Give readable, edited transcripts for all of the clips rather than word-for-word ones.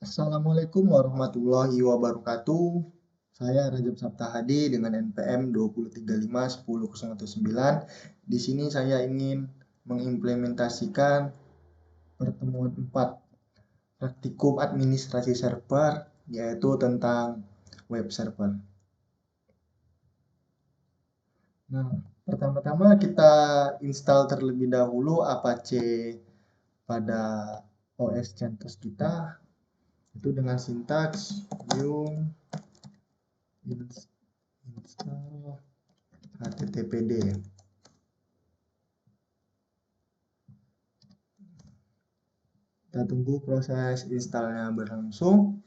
Assalamualaikum warahmatullahi wabarakatuh. Saya Rajab Sabta Hadi dengan NPM 203510109. Di sini saya ingin mengimplementasikan pertemuan 4 praktikum administrasi server, yaitu tentang web server. Nah, pertama-tama kita install terlebih dahulu Apache pada OS CentOS kita, itu dengan sintaks yung install httpd. Kita tunggu proses installnya berlangsung.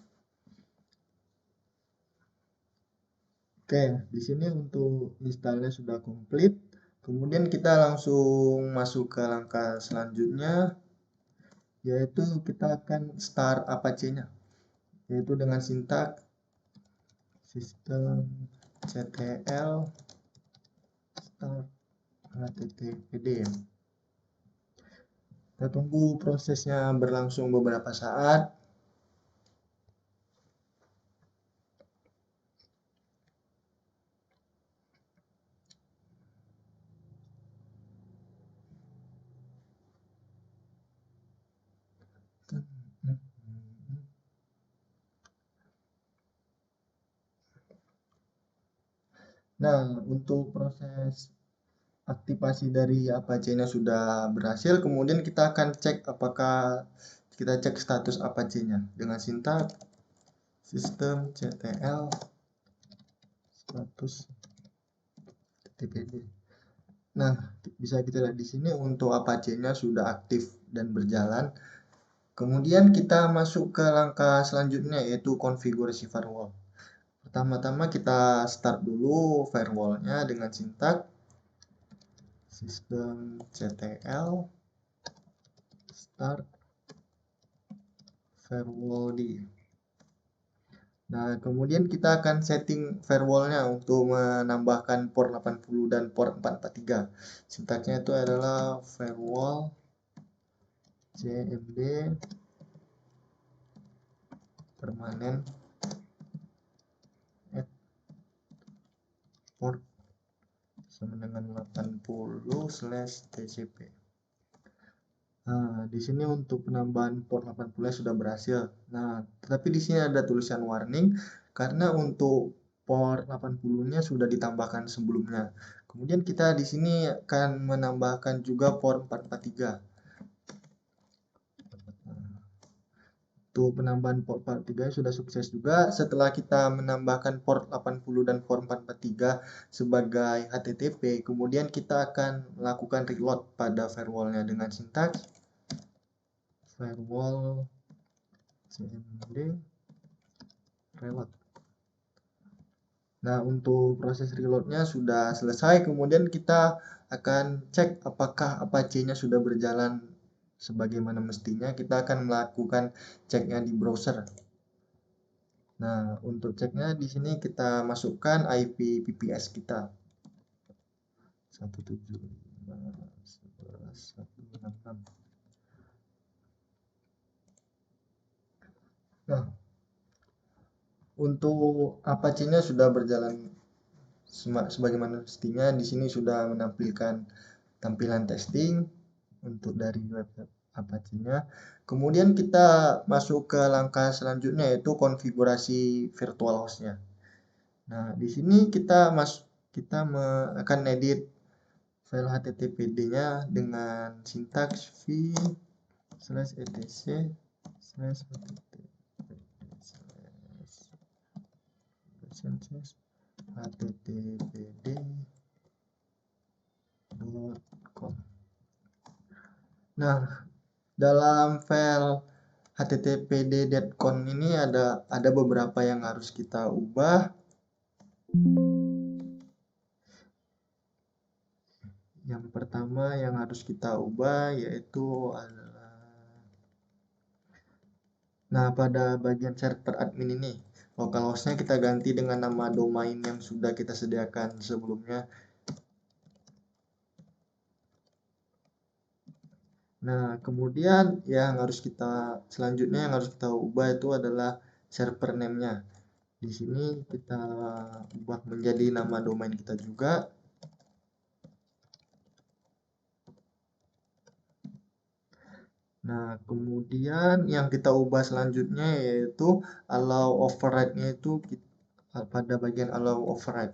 Oke, di sini untuk installnya sudah komplit. Kemudian kita langsung masuk ke langkah selanjutnya, yaitu kita akan start Apache-nya, yaitu dengan sintaks systemctl start httpd. Kita tunggu prosesnya berlangsung beberapa saat. Nah, untuk proses aktivasi dari Apache-nya sudah berhasil, kemudian kita akan cek apakah kita cek status Apache-nya dengan sintaks systemctl status httpd. Nah, bisa kita lihat di sini untuk Apache-nya sudah aktif dan berjalan. Kemudian kita masuk ke langkah selanjutnya, yaitu konfigurasi firewall. Pertama-tama kita start dulu firewall-nya dengan sintaks systemctl start firewall di. Nah, kemudian kita akan setting firewall-nya untuk menambahkan port 80 dan port 443. Sintaksnya itu adalah firewall cmd permanen add port sama dengan 80/tcp. Nah, di sini untuk penambahan port 80 sudah berhasil. Nah, tetapi di sini ada tulisan warning karena untuk port 80-nya sudah ditambahkan sebelumnya. Kemudian kita di sini akan menambahkan juga port 443. Untuk penambahan port 443 sudah sukses juga. Setelah kita menambahkan port 80 dan port 443 sebagai HTTP, kemudian kita akan melakukan reload pada firewall-nya dengan sintaks firewall cmd reload. Nah, untuk proses reloadnya sudah selesai. Kemudian kita akan cek apakah Apache-nya sudah berjalan sebagaimana mestinya. Kita akan melakukan ceknya di browser. Nah, untuk ceknya di sini kita masukkan IP VPS kita 175.11.166. Nah, untuk Apache-nya sudah berjalan sebagaimana mestinya. Di sini sudah menampilkan tampilan testing untuk dari web Apache-nya. Kemudian kita masuk ke langkah selanjutnya, yaitu konfigurasi virtual host-nya. Nah, di sini kita akan edit file httpd-nya dengan sintaks v/etc/httpd.com. Nah, dalam file httpd.com ini ada beberapa yang harus kita ubah. Yang pertama yang harus kita ubah yaitu adalah, nah, pada bagian server admin ini localhost-nya kita ganti dengan nama domain yang sudah kita sediakan sebelumnya. Nah, kemudian yang harus kita selanjutnya yang harus kita ubah itu adalah server name-nya. Di sini kita ubah menjadi nama domain kita juga. Nah, kemudian yang kita ubah selanjutnya yaitu allow override-nya itu pada bagian allow override.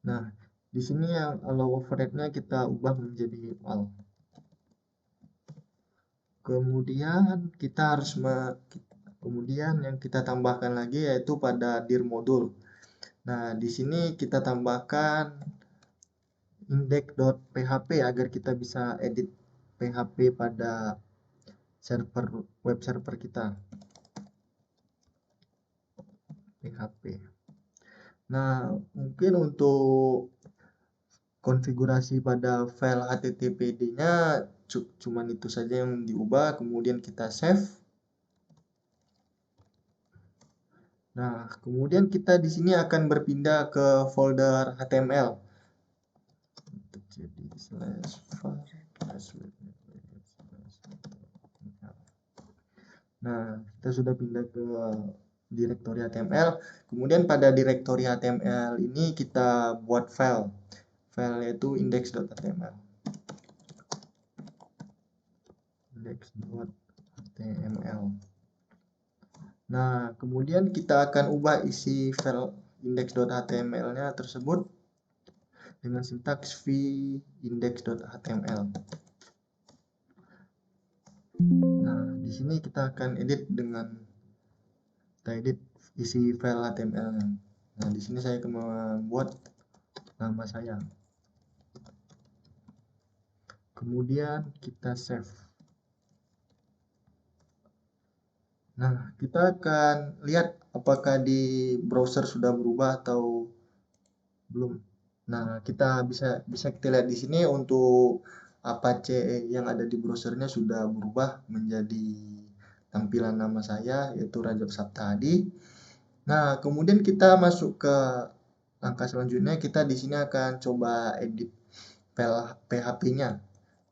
Nah, di sini yang allow override-nya kita ubah menjadi all. Kemudian kita harus kemudian yang kita tambahkan lagi yaitu pada dir modul. Nah, di sini kita tambahkan index.php agar kita bisa edit PHP pada web server kita. PHP. Nah, mungkin untuk konfigurasi pada file HTTPD-nya cuman itu saja yang diubah, kemudian kita save. Nah, kemudian kita di sini akan berpindah ke folder HTML. Jadi nah, kita sudah pindah ke direktori HTML. Kemudian pada direktori HTML ini kita buat file. File yaitu index.html. Index.html. Nah, kemudian kita akan ubah isi file index.html-nya tersebut dengan sintaks v index.html. Nah, di sini kita akan edit isi file HTML-nya. Nah, di sini saya akan membuat nama saya. Kemudian kita save. Nah, kita akan lihat apakah di browser sudah berubah atau belum. Nah, kita bisa kita lihat di sini untuk Apache yang ada di browsernya sudah berubah menjadi tampilan nama saya yaitu Rajab Saptahadi. Nah, kemudian kita masuk ke langkah selanjutnya, kita di sini akan coba edit file PHP-nya.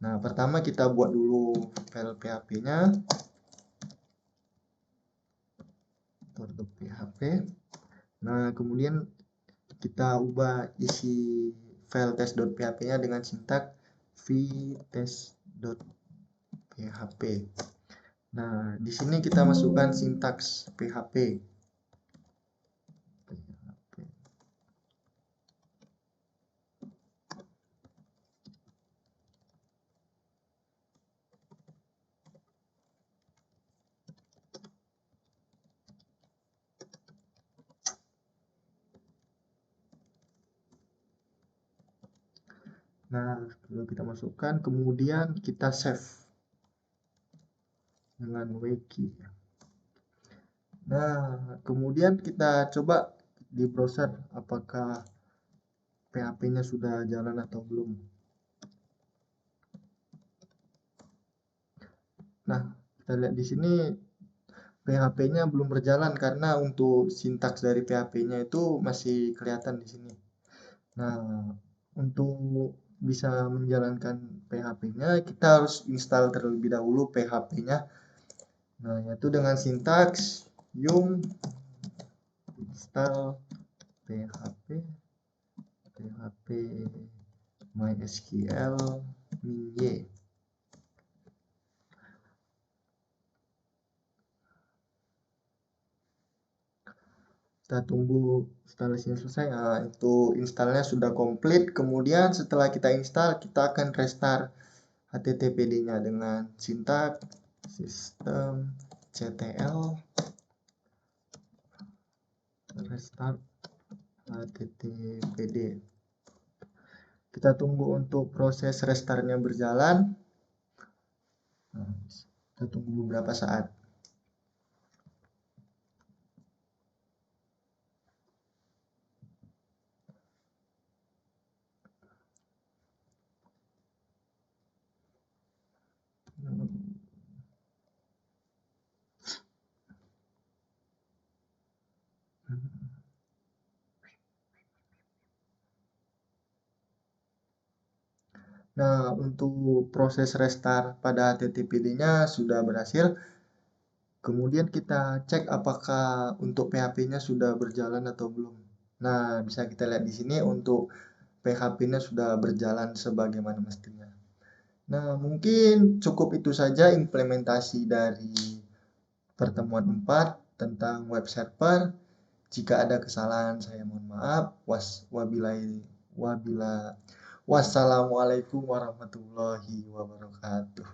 Nah, pertama kita buat dulu file PHP-nya. .php. Nah, kemudian kita ubah isi file test.php-nya dengan sintaks vtest.php. Nah, di sini kita masukkan sintaks PHP. Nah, lalu kita masukkan, kemudian kita save dengan wiki. Nah, kemudian kita coba di browser apakah PHP-nya sudah jalan atau belum. Nah, kita lihat di sini PHP-nya belum berjalan karena untuk sintaks dari PHP-nya itu masih kelihatan di sini. Nah, untuk bisa menjalankan PHP-nya, kita harus install terlebih dahulu PHP-nya. Nah, yaitu dengan sintaks yum install PHP MySQL min-y. Kita tunggu instalasinya selesai. Nah, itu installnya sudah komplit. Kemudian setelah kita install, kita akan restart HTTPD-nya dengan sintaks systemctl restart HTTPD. Kita tunggu untuk proses restartnya berjalan. Nah, kita tunggu beberapa saat. Nah, untuk proses restart pada HTTPD-nya sudah berhasil. Kemudian kita cek apakah untuk PHP-nya sudah berjalan atau belum. Nah, bisa kita lihat di sini untuk PHP-nya sudah berjalan sebagaimana mestinya. Nah, mungkin cukup itu saja implementasi dari pertemuan 4 tentang web server. Jika ada kesalahan saya mohon maaf. Wassalamualaikum warahmatullahi wabarakatuh.